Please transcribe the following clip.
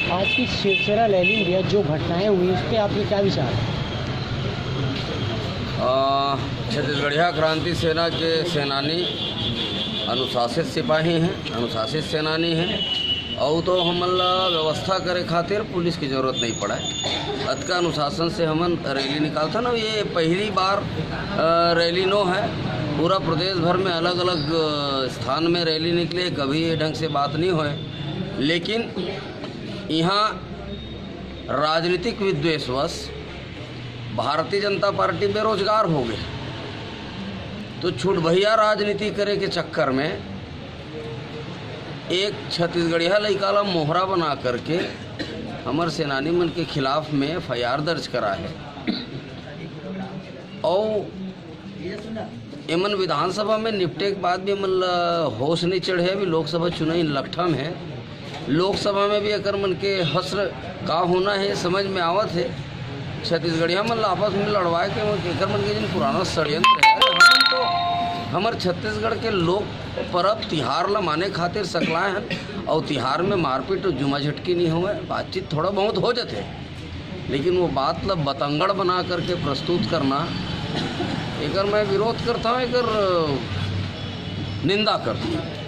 आज की शिवसेना रैली में जो घटनाएं हुई उस पर आपके क्या विचार है? छत्तीसगढ़िया क्रांति सेना के सेनानी अनुशासित सिपाही हैं, अनुशासित सेनानी हैं और तो हमन ला व्यवस्था करे खातिर पुलिस की ज़रूरत नहीं पड़ा है। अत का अनुशासन से हमन रैली निकालता ना। ये पहली बार रैली नो है। पूरा प्रदेश भर में अलग अलग स्थान में रैली निकले, कभी ये ढंग से बात नहीं होए। लेकिन यहाँ राजनीतिक विद्वेषवश भारतीय जनता पार्टी बेरोजगार हो गई, तो छूट भैया राजनीति करे के चक्कर में एक छत्तीसगढ़िया लड़का ला मोहरा बना करके हमारे सेनानी मन के खिलाफ में FIR दर्ज करा है। और एमन विधानसभा में निपटे के बाद भी मन होश नहीं चढ़े। अभी लोकसभा चुनाव लखठा में है, लोकसभा में भी अकर मन के हस्र का होना है समझ में आवत है। छत्तीसगढ़िया मन आपस में लड़वाए के एकर मन के जिन पुराना षड्यंत्र है। हम तो हमार छत्तीसगढ़ के लोग परब तिहार ला माने खातिर सकलाए हैं और तिहार में मारपीट जुमा झटकी नहीं हुए। बातचीत थोड़ा बहुत हो जाते, लेकिन वो बात ला बतंगड़ बना करके प्रस्तुत करना, एकर मैं विरोध करता हूँ, एकर निंदा करता हूँ।